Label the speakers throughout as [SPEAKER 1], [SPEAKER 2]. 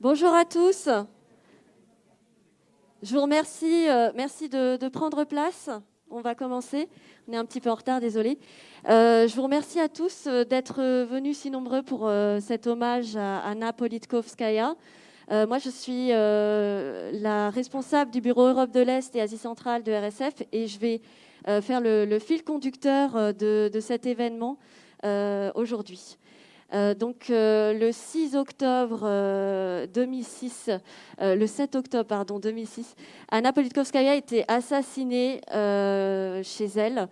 [SPEAKER 1] Bonjour à tous. Je vous remercie, merci de prendre place. On va commencer. On est un petit peu en retard, désolé. Je vous remercie à tous d'être venus si nombreux pour cet hommage à Anna Politkovskaya. Moi, je suis la responsable du bureau Europe de l'Est et Asie centrale de RSF et je vais faire le fil conducteur de cet événement aujourd'hui. Le 6 octobre 2006, le 7 octobre pardon, 2006, Anna Politkovskaya a été assassinée chez elle.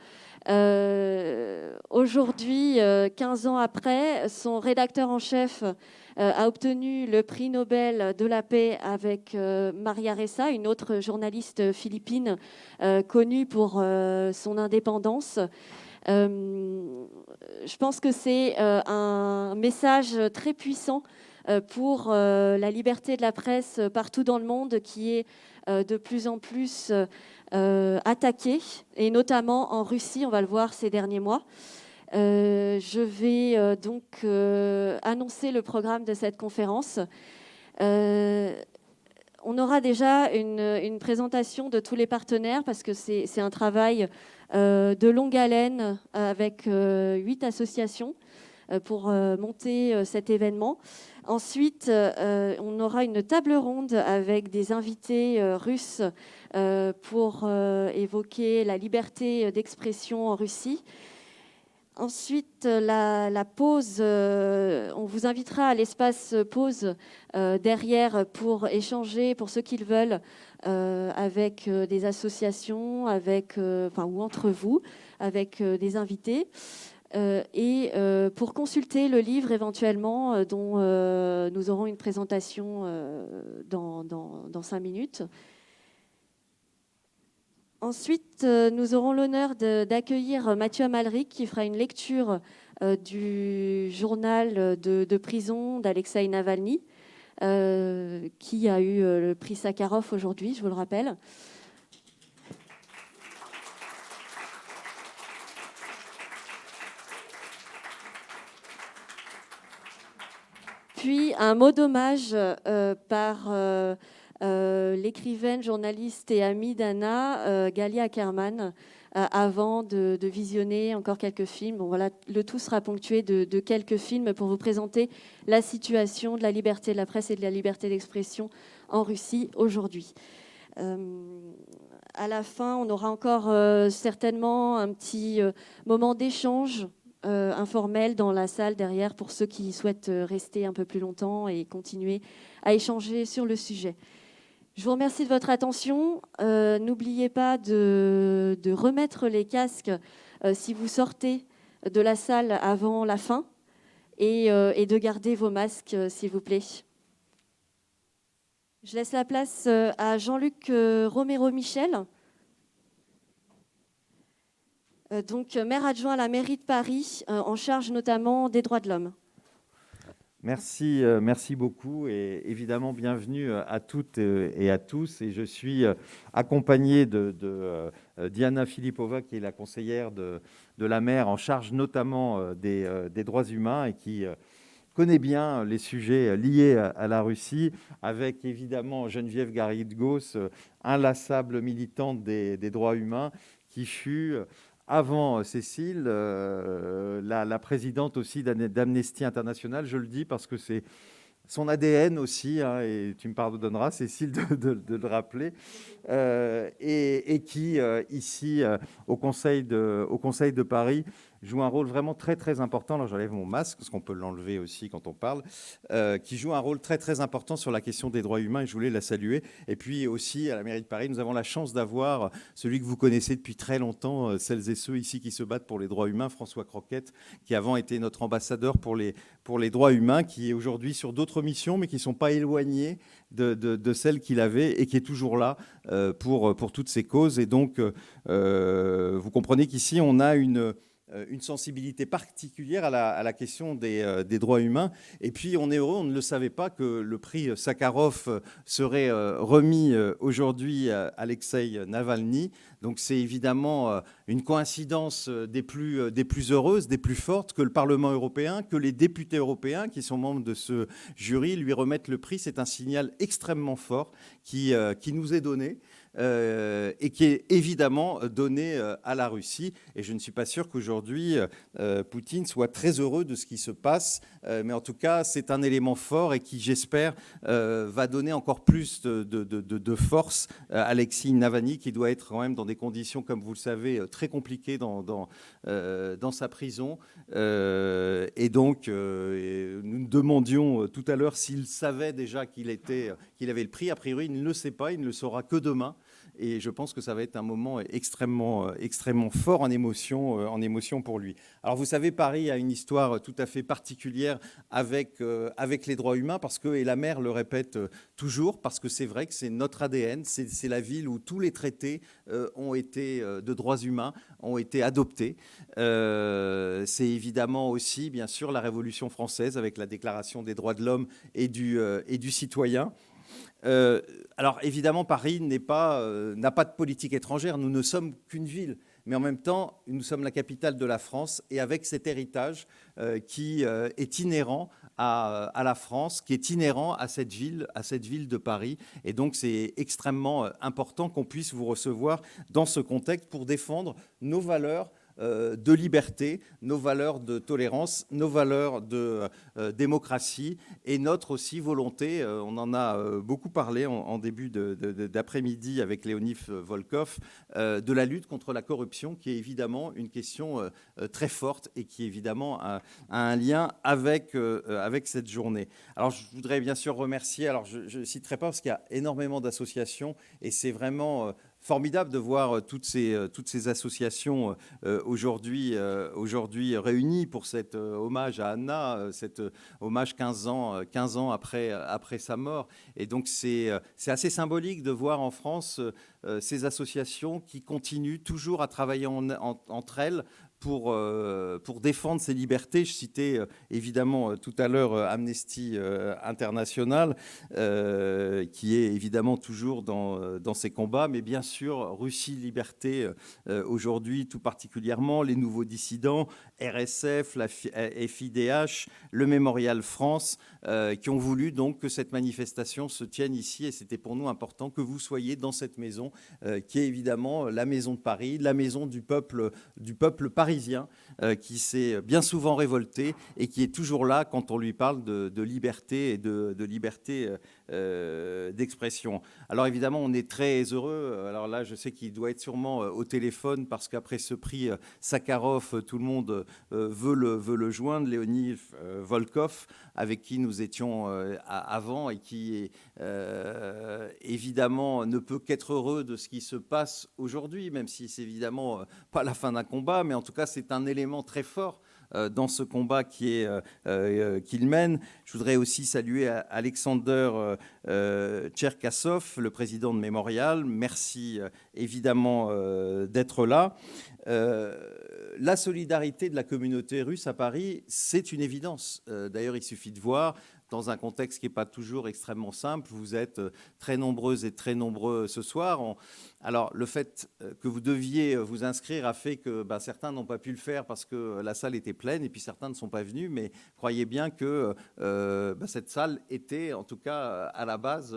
[SPEAKER 1] Aujourd'hui, 15 ans après, son rédacteur en chef a obtenu le prix Nobel de la paix avec Maria Ressa, une autre journaliste philippine connue pour son indépendance. Je pense que c'est un message très puissant pour la liberté de la presse partout dans le monde qui est de plus en plus attaquée, et notamment en Russie, on va le voir ces derniers mois. Je vais annoncer le programme de cette conférence. On aura déjà une présentation de tous les partenaires parce que c'est un travail de longue haleine avec 8 associations pour monter cet événement. Ensuite, on aura une table ronde avec des invités russes pour évoquer la liberté d'expression en Russie. Ensuite, la pause, on vous invitera à l'espace pause derrière pour échanger, pour ceux qui le veulent, avec des associations, ou entre vous, avec des invités. Pour consulter le livre éventuellement, dont nous aurons une présentation dans 5 minutes. Ensuite, nous aurons l'honneur d'accueillir Mathieu Amalric qui fera une lecture du journal de prison d'Alexeï Navalny, qui a eu le prix Sakharov aujourd'hui, je vous le rappelle. Puis un mot d'hommage par l'écrivaine, journaliste et amie d'Anna, Galia Ackerman, avant de visionner encore quelques films. Bon, voilà, le tout sera ponctué de quelques films pour vous présenter la situation de la liberté de la presse et de la liberté d'expression en Russie aujourd'hui. À la fin, on aura encore certainement un petit moment d'échange informel dans la salle derrière pour ceux qui souhaitent rester un peu plus longtemps et continuer à échanger sur le sujet. Je vous remercie de votre attention. N'oubliez pas de remettre les casques si vous sortez de la salle avant la fin et de garder vos masques, s'il vous plaît. Je laisse la place à Jean-Luc Romero-Michel, maire adjoint à la mairie de Paris, en charge notamment des droits de l'homme.
[SPEAKER 2] Merci beaucoup et évidemment bienvenue à toutes et à tous. Et je suis accompagné de Diana Filipova, qui est la conseillère de la maire en charge notamment des droits humains et qui connaît bien les sujets liés à la Russie, avec évidemment Geneviève Garrigos, inlassable militante des droits humains, qui fut avant Cécile, la présidente aussi d'Amnesty International. Je le dis parce que c'est son ADN aussi, hein, et tu me pardonneras, Cécile, de le rappeler, et qui, ici, au Conseil de Paris, joue un rôle vraiment très, très important. Alors, j'enlève mon masque, parce qu'on peut l'enlever aussi quand on parle, qui joue un rôle très, très important sur la question des droits humains, et je voulais la saluer. Et puis aussi, à la mairie de Paris, nous avons la chance d'avoir celui que vous connaissez depuis très longtemps, celles et ceux ici qui se battent pour les droits humains, François Croquette, qui avant était notre ambassadeur pour les droits humains, qui est aujourd'hui sur d'autres missions, mais qui ne sont pas éloignées de celles qu'il avait et qui est toujours là pour toutes ces causes. Et donc, vous comprenez qu'ici, on a une une sensibilité particulière à la question des droits humains. Et puis, on est heureux, on ne le savait pas, que le prix Sakharov serait remis aujourd'hui à Alexeï Navalny. Donc, c'est évidemment une coïncidence des plus heureuses, des plus fortes, que le Parlement européen, que les députés européens qui sont membres de ce jury lui remettent le prix. C'est un signal extrêmement fort qui nous est donné. Et qui est évidemment donné à la Russie. Et je ne suis pas sûr qu'aujourd'hui, Poutine soit très heureux de ce qui se passe. Mais en tout cas, c'est un élément fort et qui, j'espère, va donner encore plus de force à Alexeï Navalny, qui doit être quand même dans des conditions, comme vous le savez, très compliquées dans sa prison. Et donc, nous nous demandions tout à l'heure s'il savait déjà qu'il avait le prix. A priori, il ne le sait pas, il ne le saura que demain. Et je pense que ça va être un moment extrêmement fort en émotion pour lui. Alors vous savez, Paris a une histoire tout à fait particulière avec les droits humains, parce que, et la maire le répète toujours, parce que c'est vrai que c'est notre ADN, c'est la ville où tous les traités de droits humains ont été adoptés. C'est évidemment aussi, bien sûr, la Révolution française avec la Déclaration des droits de l'homme et du citoyen. Alors évidemment, Paris n'a pas de politique étrangère. Nous ne sommes qu'une ville, mais en même temps, nous sommes la capitale de la France, et avec cet héritage qui est inhérent à la France, qui est inhérent à cette ville de Paris. Et donc, c'est extrêmement important qu'on puisse vous recevoir dans ce contexte pour défendre nos valeurs de liberté, nos valeurs de tolérance, nos valeurs de démocratie, et notre aussi volonté, on en a beaucoup parlé en début d'après-midi avec Léonie Volkov, de la lutte contre la corruption, qui est évidemment une question très forte et qui évidemment a un lien avec cette journée. Alors je voudrais bien sûr remercier, alors je ne citerai pas parce qu'il y a énormément d'associations, et c'est vraiment formidable de voir toutes ces associations aujourd'hui réunies pour cet hommage à Anna, cet hommage 15 ans après sa mort. Et donc c'est assez symbolique de voir en France ces associations qui continuent toujours à travailler entre elles pour défendre ces libertés. Je citais évidemment tout à l'heure Amnesty International, qui est évidemment toujours dans ces combats, mais bien sûr Russie Liberté aujourd'hui tout particulièrement, les nouveaux dissidents, RSF, la FIDH, le Mémorial France, qui ont voulu donc que cette manifestation se tienne ici, et c'était pour nous important que vous soyez dans cette maison, qui est évidemment la maison de Paris, la maison du peuple parisien, qui s'est bien souvent révolté et qui est toujours là quand on lui parle de liberté et de liberté d'expression. Alors évidemment, on est très heureux. Alors là, je sais qu'il doit être sûrement au téléphone, parce qu'après ce prix Sakharov, tout le monde veut le joindre. Léonie Volkov, avec qui nous étions avant, et qui évidemment ne peut qu'être heureux de ce qui se passe aujourd'hui, même si c'est évidemment pas la fin d'un combat, mais en tout cas c'est un élément très fort dans ce combat qu'il mène. Je voudrais aussi saluer Alexander Tcherkassov, le président de Mémorial. Merci évidemment d'être là. La solidarité de la communauté russe à Paris, c'est une évidence. D'ailleurs, il suffit de voir, dans un contexte qui n'est pas toujours extrêmement simple, vous êtes très nombreuses et très nombreux ce soir. Alors, le fait que vous deviez vous inscrire a fait que certains n'ont pas pu le faire parce que la salle était pleine, et puis certains ne sont pas venus, mais croyez bien que cette salle était, en tout cas, à la base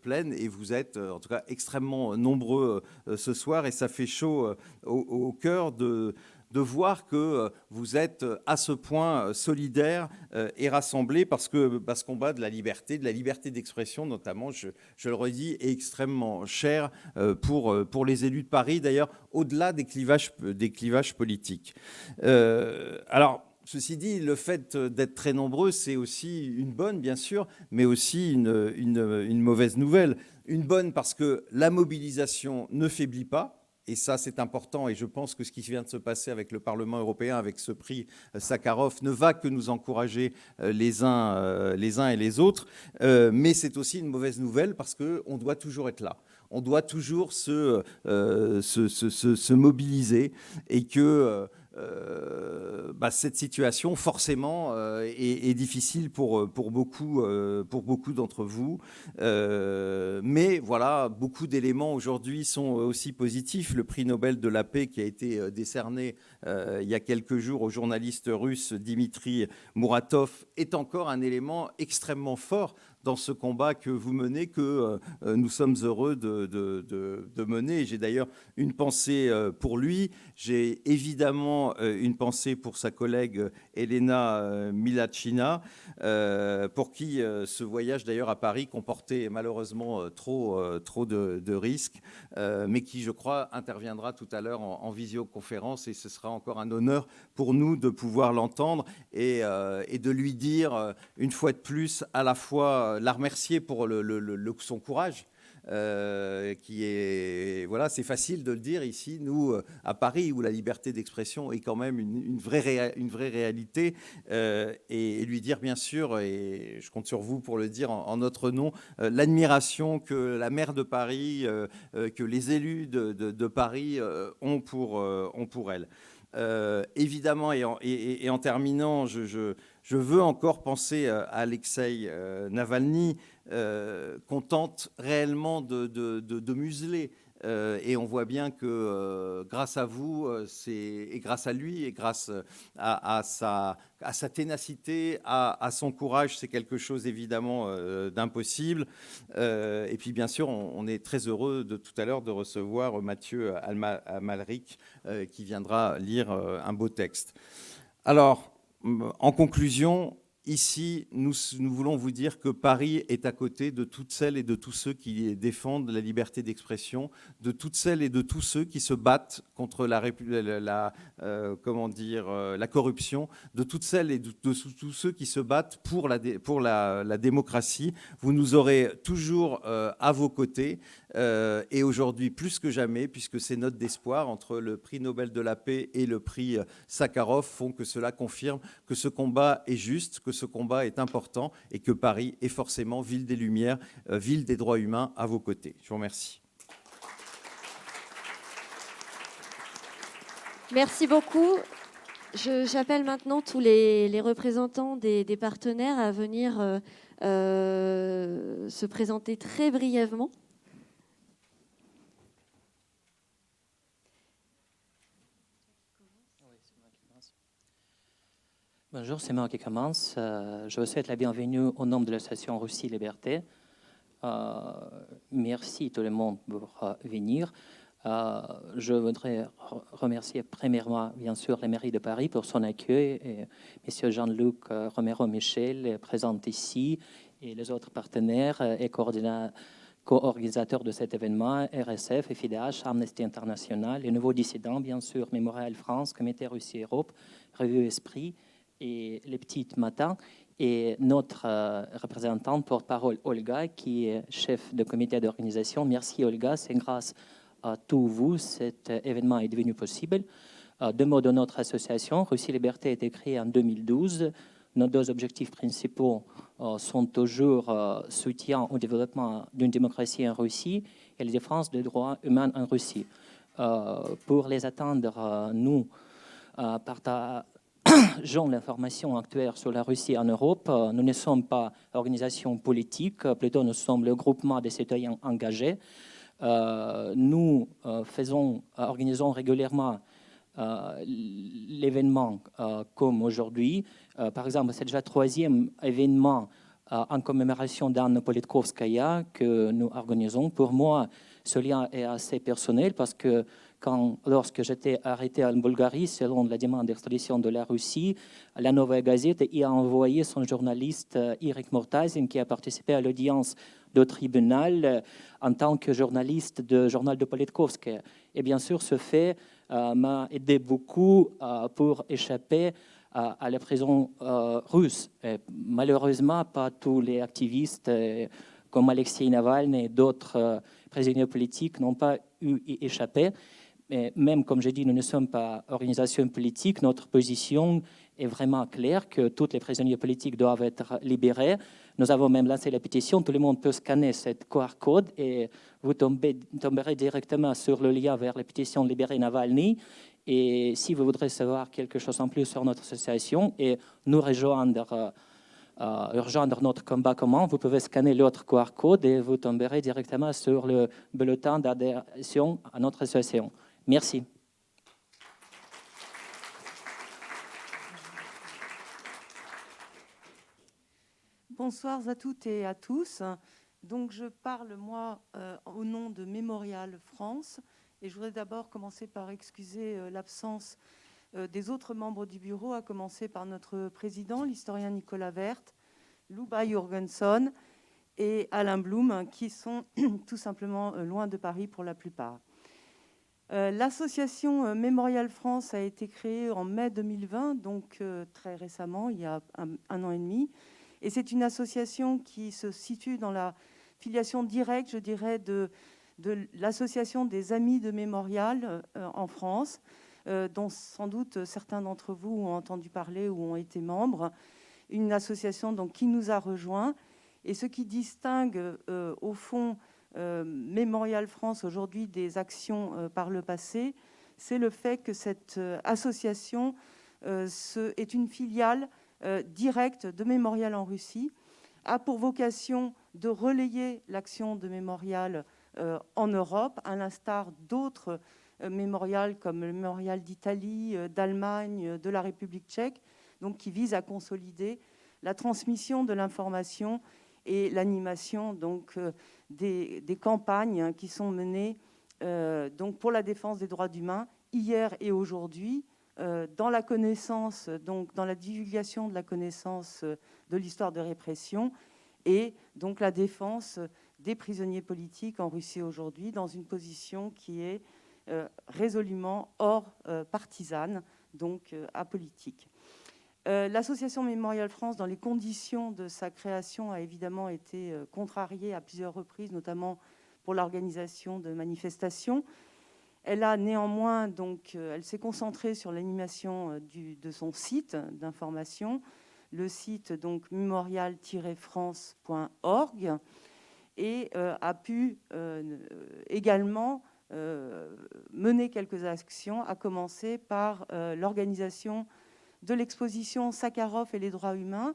[SPEAKER 2] pleine, et vous êtes, en tout cas, extrêmement nombreux ce soir, et ça fait chaud au cœur de voir que vous êtes à ce point solidaires et rassemblés, parce que ce combat de la liberté d'expression notamment, je le redis, est extrêmement cher pour les élus de Paris, d'ailleurs au-delà des clivages politiques. Alors, ceci dit, le fait d'être très nombreux, c'est aussi une bonne, bien sûr, mais aussi une mauvaise nouvelle. Une bonne parce que la mobilisation ne faiblit pas. Et ça, c'est important, et je pense que ce qui vient de se passer avec le Parlement européen, avec ce prix Sakharov, ne va que nous encourager les uns et les autres. Mais c'est aussi une mauvaise nouvelle parce qu'on doit toujours être là. On doit toujours se mobiliser, et que cette situation, forcément, est difficile pour beaucoup d'entre vous. Mais voilà, beaucoup d'éléments aujourd'hui sont aussi positifs. Le prix Nobel de la paix qui a été décerné il y a quelques jours au journaliste russe Dimitri Muratov est encore un élément extrêmement fort dans ce combat que vous menez, que nous sommes heureux de mener. J'ai d'ailleurs une pensée pour lui. J'ai évidemment une pensée pour sa collègue Elena Milacina, pour qui ce voyage d'ailleurs à Paris comportait malheureusement trop de risques, mais qui, je crois, interviendra tout à l'heure en visioconférence, et ce sera encore un honneur pour nous de pouvoir l'entendre et de lui dire, une fois de plus, à la fois la remercier pour son courage, qui est, voilà, c'est facile de le dire ici, nous, à Paris, où la liberté d'expression est quand même une vraie réalité, et lui dire, bien sûr, et je compte sur vous pour le dire en notre nom, l'admiration que la maire de Paris, que les élus de Paris ont pour elle. Évidemment, et en terminant, je veux encore penser à Alexeï Navalny, qu'on tente réellement de museler. Et on voit bien que grâce à vous, et grâce à lui, et grâce à sa ténacité, à son courage, c'est quelque chose évidemment d'impossible. Et puis bien sûr, on est très heureux tout à l'heure de recevoir Mathieu Amalric, qui viendra lire un beau texte. Alors, en conclusion, ici, nous voulons vous dire que Paris est à côté de toutes celles et de tous ceux qui défendent la liberté d'expression, de toutes celles et de tous ceux qui se battent contre la corruption, de toutes celles et de tous ceux qui se battent pour la démocratie. Vous nous aurez toujours à vos côtés, et aujourd'hui plus que jamais, puisque ces notes d'espoir entre le prix Nobel de la paix et le prix Sakharov font que cela confirme que ce combat est juste, que ce combat est important, et que Paris est forcément ville des Lumières, ville des droits humains, à vos côtés. Je vous remercie.
[SPEAKER 1] Merci beaucoup. J'appelle maintenant tous les représentants des partenaires à venir se présenter très brièvement.
[SPEAKER 3] Bonjour, c'est moi qui commence. Je vous souhaite la bienvenue au nom de l'association Russie Liberté. Merci tout le monde pour venir. Je voudrais remercier premièrement, bien sûr, la mairie de Paris pour son accueil, et M. Jean-Luc Romero-Michel, présent ici, et les autres partenaires et co-organisateurs de cet événement, RSF, FIDH, Amnesty International, les nouveaux dissidents, bien sûr, Mémorial France, Comité Russie-Europe, Revue Esprit, et les petites matins, et notre représentante porte-parole Olga, qui est chef de comité d'organisation. Merci Olga, c'est grâce à tous vous cet événement est devenu possible. Deux mots de notre association. Russie Liberté a été créée en 2012. Nos deux objectifs principaux sont toujours soutien au développement d'une démocratie en Russie et la défense des droits humains en Russie. Pour les atteindre, nous partageons l'information actuelle sur la Russie en Europe. Nous ne sommes pas organisation politique, plutôt nous sommes le groupement des citoyens engagés. Nous organisons régulièrement l'événement comme aujourd'hui. Par exemple, c'est déjà le troisième événement en commémoration d'Anna Politkovskaya que nous organisons. Pour moi, ce lien est assez personnel parce que lorsque j'étais arrêté en Bulgarie, selon la demande d'extradition de la Russie, la Novaya Gazeta y a envoyé son journaliste Eric Mortazin, qui a participé à l'audience de tribunal en tant que journaliste du journal de Politkovskaya. Et bien sûr, ce fait m'a aidé beaucoup pour échapper à la prison russe. Et malheureusement, pas tous les activistes comme Alexei Navalny et d'autres prisonniers politiques n'ont pas eu y échappé. Mais même, comme j'ai dit, nous ne sommes pas organisation politique. Notre position est vraiment claire que tous les prisonniers politiques doivent être libérés. Nous avons même lancé la pétition. Tout le monde peut scanner cette QR code et vous tomberez directement sur le lien vers la pétition Libérer Navalny. Et si vous voudrez savoir quelque chose en plus sur notre association et nous rejoindre notre combat commun, vous pouvez scanner l'autre QR code et vous tomberez directement sur le bulletin d'adhésion à notre association. Merci.
[SPEAKER 4] Bonsoir à toutes et à tous. Donc, je parle, moi, au nom de Mémorial France. Et je voudrais d'abord commencer par excuser l'absence des autres membres du bureau, à commencer par notre président, l'historien Nicolas Werth, Luba Jurgenson et Alain Blum, qui sont tout simplement loin de Paris pour la plupart. L'association Mémorial France a été créée en mai 2020, donc très récemment, il y a un an et demi. Et c'est une association qui se situe dans la filiation directe, je dirais, de l'association des Amis de Mémorial en France, dont sans doute certains d'entre vous ont entendu parler ou ont été membres. Une association donc, qui nous a rejoints. Et ce qui distingue, au fond, Mémorial France aujourd'hui des actions par le passé, c'est le fait que cette association est une filiale directe de Mémorial en Russie, a pour vocation de relayer l'action de Mémorial en Europe, à l'instar d'autres mémorials comme le Mémorial d'Italie, d'Allemagne, de la République tchèque, donc qui vise à consolider la transmission de l'information et l'animation donc des campagnes qui sont menées donc pour la défense des droits humains hier et aujourd'hui, dans la connaissance, donc dans la divulgation de la connaissance de l'histoire de répression et donc la défense des prisonniers politiques en Russie aujourd'hui, dans une position qui est résolument hors partisane, donc apolitique. L'association Mémorial France, dans les conditions de sa création, a évidemment été contrariée à plusieurs reprises, notamment pour l'organisation de manifestations. Elle a néanmoins, donc, elle s'est concentrée sur l'animation de son site d'information, le site donc mémorial-france.org, et a pu également mener quelques actions, à commencer par l'organisation de l'exposition Sakharov et les droits humains,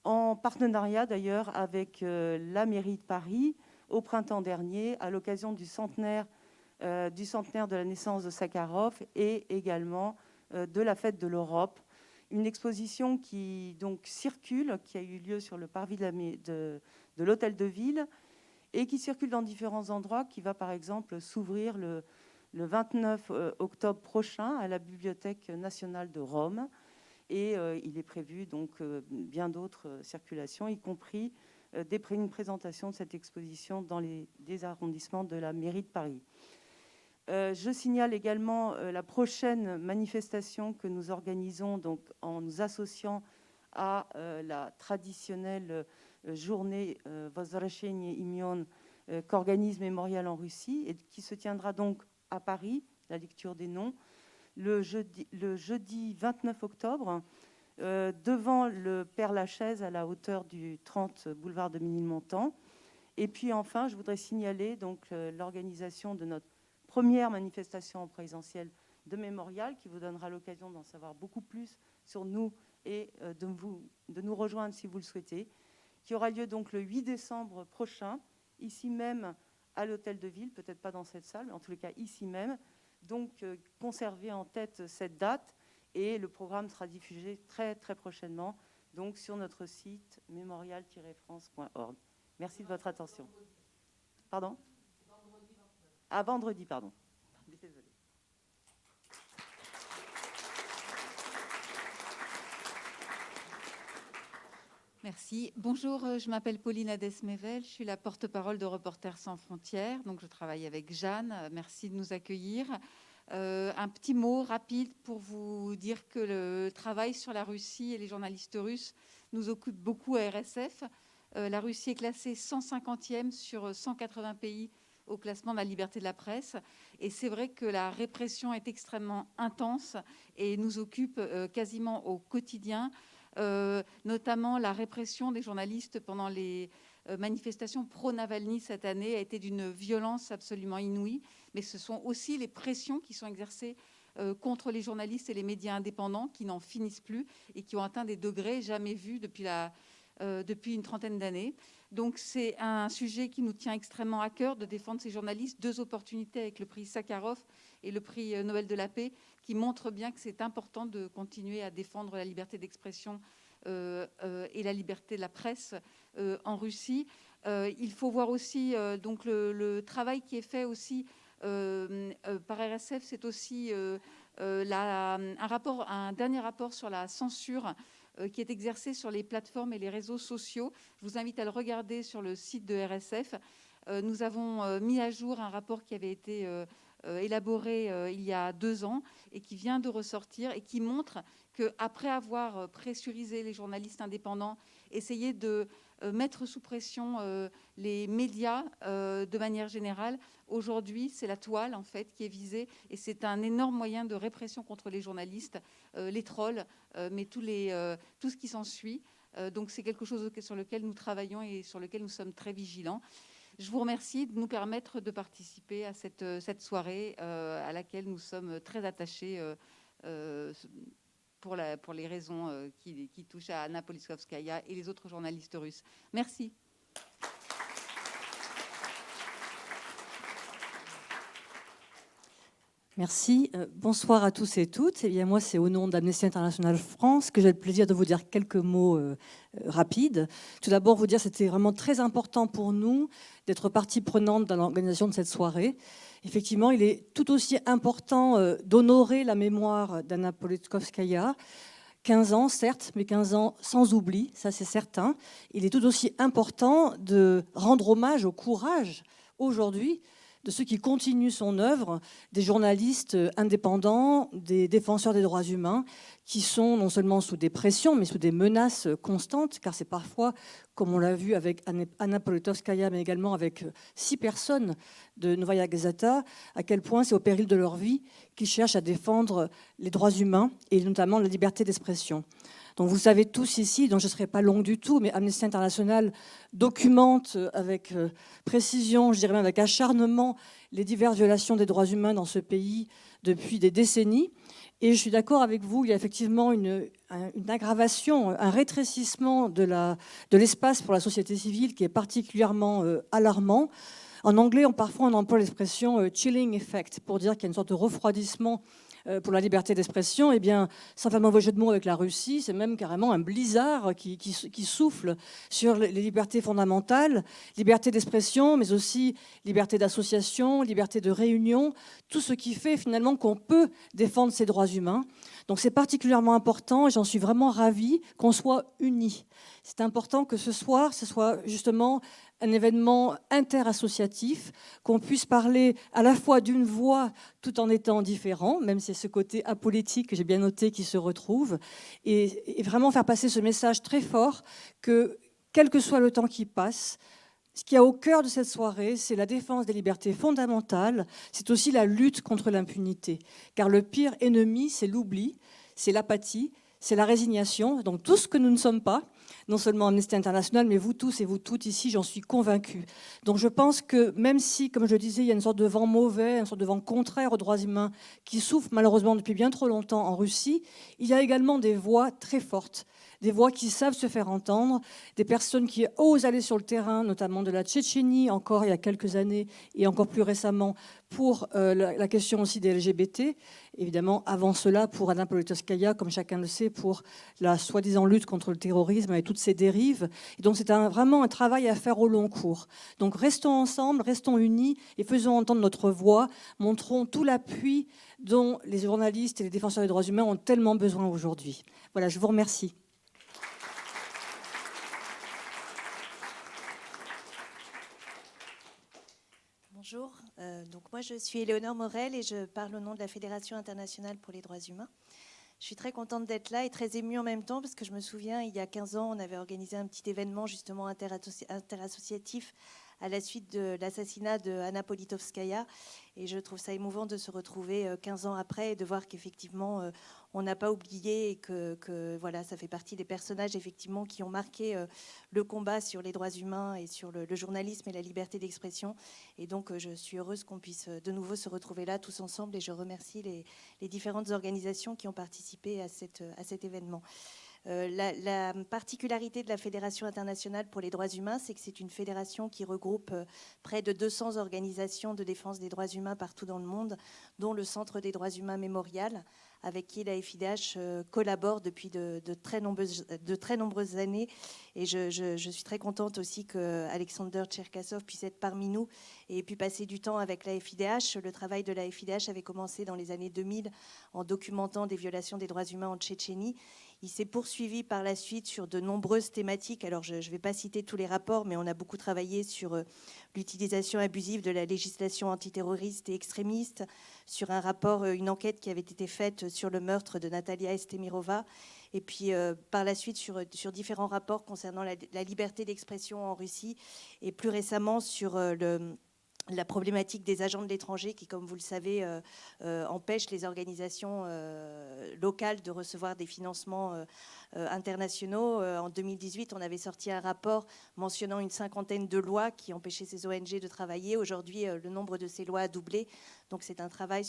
[SPEAKER 4] en partenariat d'ailleurs avec la mairie de Paris au printemps dernier, à l'occasion du centenaire de la naissance de Sakharov et également de la fête de l'Europe. Une exposition qui donc circule, qui a eu lieu sur le parvis de l'Hôtel de Ville et qui circule dans différents endroits, qui va par exemple s'ouvrir le 29 octobre prochain à la Bibliothèque nationale de Rome. Et il est prévu donc bien d'autres circulations, y compris une présentation de cette exposition dans des arrondissements de la mairie de Paris. Je signale également la prochaine manifestation que nous organisons donc, en nous associant à la traditionnelle journée Возвращение имен qu'organise Mémorial en Russie et qui se tiendra donc à Paris, la lecture des noms, le jeudi 29 octobre, devant le Père-Lachaise à la hauteur du 30 boulevard de Ménilmontant. Et puis enfin, je voudrais signaler donc, l'organisation de notre première manifestation en présentiel de Mémorial, qui vous donnera l'occasion d'en savoir beaucoup plus sur nous et de nous rejoindre si vous le souhaitez, qui aura lieu donc le 8 décembre prochain, ici même à l'Hôtel de Ville, peut-être pas dans cette salle, mais en tous les cas ici même. Donc, conservez en tête cette date et le programme sera diffusé très, très prochainement donc, sur notre site mémorial-france.org. Merci de votre attention. Pardon ? À vendredi, pardon. Désolée.
[SPEAKER 5] Merci. Bonjour, je m'appelle Pauline Hadès-Mével, je suis la porte-parole de Reporters sans frontières. Donc, je travaille avec Jeanne. Merci de nous accueillir. Un petit mot rapide pour vous dire que le travail sur la Russie et les journalistes russes nous occupe beaucoup à RSF. La Russie est classée 150e sur 180 pays au classement de la liberté de la presse. Et c'est vrai que la répression est extrêmement intense et nous occupe quasiment au quotidien, notamment la répression des journalistes pendant les manifestations pro-Navalny cette année a été d'une violence absolument inouïe. Mais ce sont aussi les pressions qui sont exercées contre les journalistes et les médias indépendants qui n'en finissent plus et qui ont atteint des degrés jamais vus depuis une trentaine d'années. Donc c'est un sujet qui nous tient extrêmement à cœur de défendre ces journalistes. 2 opportunités avec le prix Sakharov et le prix Nobel de la paix qui montrent bien que c'est important de continuer à défendre la liberté d'expression et la liberté de la presse en Russie. Il faut voir aussi donc le travail qui est fait aussi par RSF, c'est aussi un dernier rapport sur la censure qui est exercée sur les plateformes et les réseaux sociaux. Je vous invite à le regarder sur le site de RSF. Nous avons mis à jour un rapport qui avait été élaboré il y a 2 ans et qui vient de ressortir et qui montre qu'après avoir pressurisé les journalistes indépendants, essayer de mettre sous pression les médias de manière générale, aujourd'hui c'est la toile en fait qui est visée et c'est un énorme moyen de répression contre les journalistes, les trolls, mais tout ce qui s'ensuit. Donc c'est quelque chose sur lequel nous travaillons et sur lequel nous sommes très vigilants. Je vous remercie de nous permettre de participer à cette soirée à laquelle nous sommes très attachés pour les raisons qui touchent à Anna Politkovskaya et les autres journalistes russes. Merci.
[SPEAKER 6] Merci. Bonsoir à tous et toutes. Eh bien, moi, c'est au nom d'Amnesty International France que j'ai le plaisir de vous dire quelques mots rapides. Tout d'abord, vous dire que c'était vraiment très important pour nous d'être partie prenante dans l'organisation de cette soirée. Effectivement, il est tout aussi important d'honorer la mémoire d'Anna Politkovskaya. 15 ans, certes, mais 15 ans sans oubli, ça c'est certain. Il est tout aussi important de rendre hommage au courage aujourd'hui de ceux qui continuent son œuvre, des journalistes indépendants, des défenseurs des droits humains, qui sont non seulement sous des pressions, mais sous des menaces constantes, car c'est parfois, comme on l'a vu avec Anna Politkovskaya, mais également avec 6 personnes de Novaya Gazeta, à quel point c'est au péril de leur vie qu'ils cherchent à défendre les droits humains et notamment la liberté d'expression. Donc vous le savez tous ici, donc je ne serai pas longue du tout, mais Amnesty International documente avec précision, je dirais même avec acharnement, les diverses violations des droits humains dans ce pays depuis des décennies. Et je suis d'accord avec vous, il y a effectivement une aggravation, un rétrécissement de l'espace pour la société civile qui est particulièrement alarmant. En anglais, parfois on emploie l'expression « chilling effect » pour dire qu'il y a une sorte de refroidissement pour la liberté d'expression. Eh bien, sans faire mauvais jeu de mots avec la Russie, c'est même carrément un blizzard qui souffle sur les libertés fondamentales, liberté d'expression, mais aussi liberté d'association, liberté de réunion, tout ce qui fait finalement qu'on peut défendre ces droits humains. Donc c'est particulièrement important et j'en suis vraiment ravie qu'on soit unis. C'est important que ce soir, ce soit justement un événement interassociatif, qu'on puisse parler à la fois d'une voix tout en étant différent, même si c'est ce côté apolitique que j'ai bien noté qui se retrouve, et vraiment faire passer ce message très fort que, quel que soit le temps qui passe, ce qu'il y a au cœur de cette soirée, c'est la défense des libertés fondamentales, c'est aussi la lutte contre l'impunité. Car le pire ennemi, c'est l'oubli, c'est l'apathie, c'est la résignation, donc tout ce que nous ne sommes pas, non seulement Amnesty International, mais vous tous et vous toutes ici, j'en suis convaincue. Donc je pense que même si, comme je le disais, il y a une sorte de vent mauvais, une sorte de vent contraire aux droits humains qui souffle malheureusement depuis bien trop longtemps en Russie, il y a également des voix très fortes, des voix qui savent se faire entendre, des personnes qui osent aller sur le terrain, notamment de la Tchétchénie, encore il y a quelques années, et encore plus récemment, pour la question aussi des LGBT. Évidemment, avant cela, pour Anna Politkovskaya, comme chacun le sait, pour la soi-disant lutte contre le terrorisme et toutes ces dérives. Et donc c'est vraiment un travail à faire au long cours. Donc restons ensemble, restons unis et faisons entendre notre voix, montrons tout l'appui dont les journalistes et les défenseurs des droits humains ont tellement besoin aujourd'hui. Voilà, je vous remercie.
[SPEAKER 7] Bonjour, donc moi je suis Éléonore Morel et je parle au nom de la Fédération internationale pour les droits humains. Je suis très contente d'être là et très émue en même temps parce que je me souviens, il y a 15 ans, on avait organisé un petit événement justement interassociatif à la suite de l'assassinat de Anna Politkovskaya. Et je trouve ça émouvant de se retrouver 15 ans après et de voir qu'effectivement, on n'a pas oublié et que voilà, ça fait partie des personnages effectivement qui ont marqué le combat sur les droits humains et sur le journalisme et la liberté d'expression. Et donc, je suis heureuse qu'on puisse de nouveau se retrouver là tous ensemble et je remercie les différentes organisations qui ont participé à cet événement. La particularité de la Fédération internationale pour les droits humains, c'est que c'est une fédération qui regroupe près de 200 organisations de défense des droits humains partout dans le monde, dont le Centre des droits humains Mémorial, avec qui la FIDH collabore depuis de très nombreuses années. Et je suis très contente aussi qu'Alexander Tcherkassov puisse être parmi nous et ait pu passer du temps avec la FIDH. Le travail de la FIDH avait commencé dans les années 2000 en documentant des violations des droits humains en Tchétchénie. Il s'est poursuivi par la suite sur de nombreuses thématiques. Alors, je ne vais pas citer tous les rapports, mais on a beaucoup travaillé sur l'utilisation abusive de la législation antiterroriste et extrémiste, sur un rapport, une enquête qui avait été faite sur le meurtre de Natalia Estemirova, et puis par la suite sur différents rapports concernant la liberté d'expression en Russie, et plus récemment sur la problématique des agents de l'étranger qui, comme vous le savez, empêchent les organisations locales de recevoir des financements internationaux. En 2018, on avait sorti un rapport mentionnant une 50aine de lois qui empêchaient ces ONG de travailler. Aujourd'hui, le nombre de ces lois a doublé. Donc c'est un travail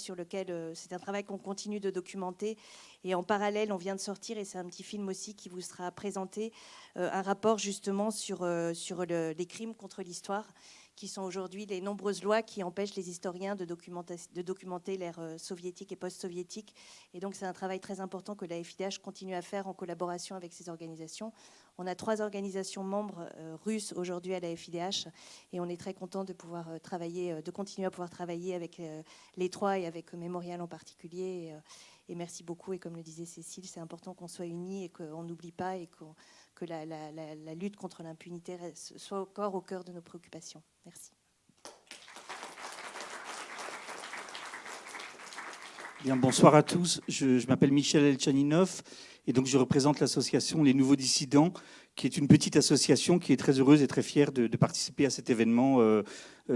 [SPEAKER 7] qu'on continue de documenter. Et en parallèle, on vient de sortir, et c'est un petit film aussi qui vous sera présenté, un rapport justement sur les crimes contre l'histoire, qui sont aujourd'hui les nombreuses lois qui empêchent les historiens de documenter l'ère soviétique et post-soviétique. Et donc, c'est un travail très important que la FIDH continue à faire en collaboration avec ces organisations. On a 3 organisations membres russes aujourd'hui à la FIDH et on est très content de pouvoir de continuer à pouvoir travailler avec les 3 et avec Mémorial en particulier. Et merci beaucoup. Et comme le disait Cécile, c'est important qu'on soit unis et qu'on n'oublie pas et que la lutte contre l'impunité soit encore au cœur de nos préoccupations. Merci.
[SPEAKER 8] Bien, bonsoir à tous. Je m'appelle Michel Elchaninov et donc je représente l'association Les Nouveaux Dissidents, qui est une petite association qui est très heureuse et très fière de participer à cet événement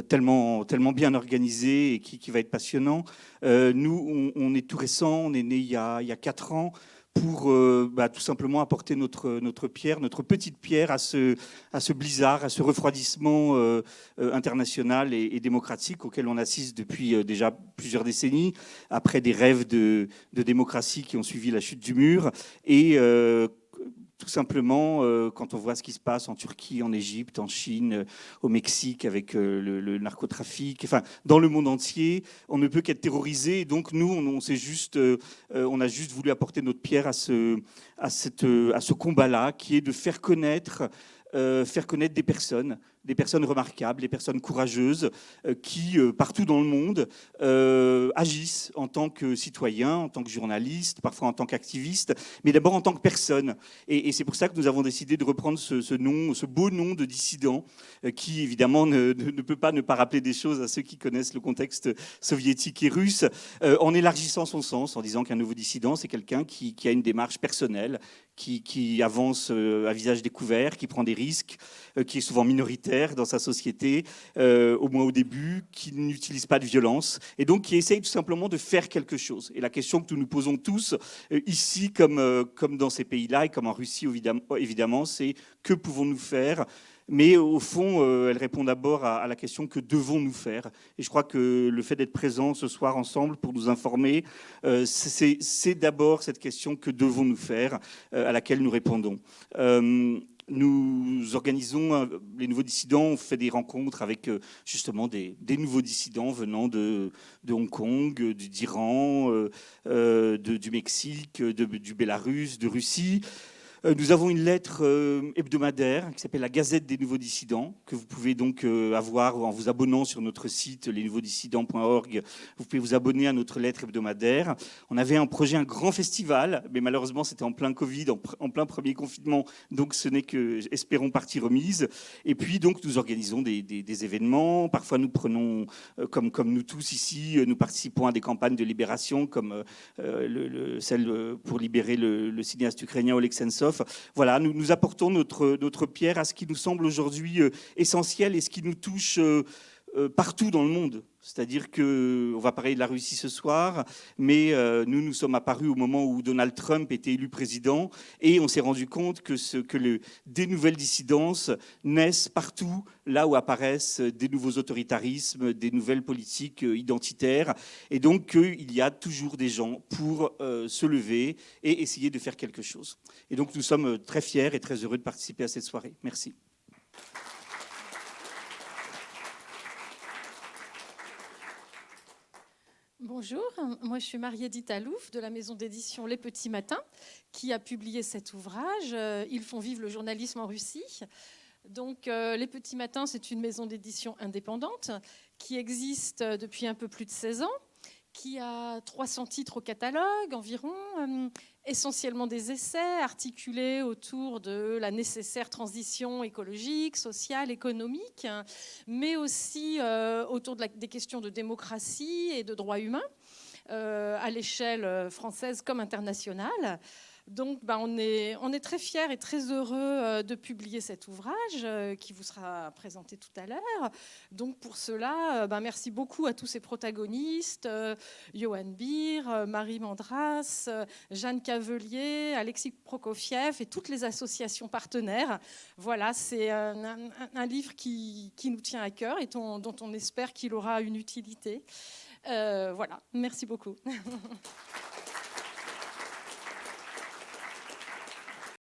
[SPEAKER 8] tellement bien organisé et qui va être passionnant. Nous, on est tout récent, on est né il y a 4 ans, pour tout simplement apporter notre pierre, notre petite pierre à ce blizzard, à ce refroidissement international et démocratique auquel on assiste depuis déjà plusieurs décennies, après des rêves de démocratie qui ont suivi la chute du mur. Et tout simplement, quand on voit ce qui se passe en Turquie, en Égypte, en Chine, au Mexique, avec le narcotrafic, enfin, dans le monde entier, on ne peut qu'être terrorisé. Et donc, nous, on a juste voulu apporter notre pierre à ce combat-là, qui est de faire connaître des personnes remarquables, des personnes courageuses qui, partout dans le monde, agissent en tant que citoyens, en tant que journalistes, parfois en tant qu'activistes, mais d'abord en tant que personnes. Et c'est pour ça que nous avons décidé de reprendre ce beau nom de dissident, qui évidemment ne peut pas ne pas rappeler des choses à ceux qui connaissent le contexte soviétique et russe, en élargissant son sens, en disant qu'un nouveau dissident, c'est quelqu'un qui a une démarche personnelle, qui avance à visage découvert, qui prend des risques, qui est souvent minoritaire dans sa société, au moins au début, qui n'utilise pas de violence, et donc qui essaye tout simplement de faire quelque chose. Et la question que nous nous posons tous, ici comme dans ces pays-là, et comme en Russie évidemment, c'est que pouvons-nous faire ? Mais au fond, elle répond d'abord à la question que devons-nous faire. Et je crois que le fait d'être présent ce soir ensemble pour nous informer, c'est d'abord cette question que devons-nous faire à laquelle nous répondons. Nous organisons les nouveaux dissidents, on fait des rencontres avec justement des nouveaux dissidents venant de Hong Kong, d'Iran, du Mexique, du Bélarus, de Russie. Nous avons une lettre hebdomadaire qui s'appelle la Gazette des Nouveaux Dissidents, que vous pouvez donc avoir en vous abonnant sur notre site lesnouveaudissidents.org. Vous pouvez vous abonner à notre lettre hebdomadaire. On avait un projet, un grand festival, mais malheureusement c'était en plein Covid, en plein premier confinement, donc ce n'est que, espérons, partie remise. Et puis donc nous organisons des événements. Parfois nous prenons, comme nous tous ici, nous participons à des campagnes de libération, comme celle pour libérer le cinéaste ukrainien Oleg Sentsov, Tchaninoff. Voilà, nous apportons notre pierre à ce qui nous semble aujourd'hui essentiel et ce qui nous touche partout dans le monde. C'est-à-dire qu'on va parler de la Russie ce soir, mais nous sommes apparus au moment où Donald Trump était élu président et on s'est rendu compte que des nouvelles dissidences naissent partout, là où apparaissent des nouveaux autoritarismes, des nouvelles politiques identitaires. Et donc, il y a toujours des gens pour se lever et essayer de faire quelque chose. Et donc, nous sommes très fiers et très heureux de participer à cette soirée. Merci.
[SPEAKER 9] Bonjour, moi je suis Marie-Édith Alouf de la maison d'édition Les Petits Matins qui a publié cet ouvrage. Ils font vivre le journalisme en Russie. Donc Les Petits Matins, c'est une maison d'édition indépendante qui existe depuis un peu plus de 16 ans, qui a 300 titres au catalogue environ, essentiellement des essais articulés autour de la nécessaire transition écologique, sociale, économique, mais aussi autour des questions de démocratie et de droits humains, à l'échelle française comme internationale. Donc, on est très fiers et très heureux de publier cet ouvrage qui vous sera présenté tout à l'heure. Donc, pour cela, merci beaucoup à tous ces protagonistes, Johan Beer, Marie Mandras, Jeanne Cavelier, Alexis Prokofiev et toutes les associations partenaires. Voilà, c'est un livre qui nous tient à cœur et dont on espère qu'il aura une utilité. Voilà, merci beaucoup.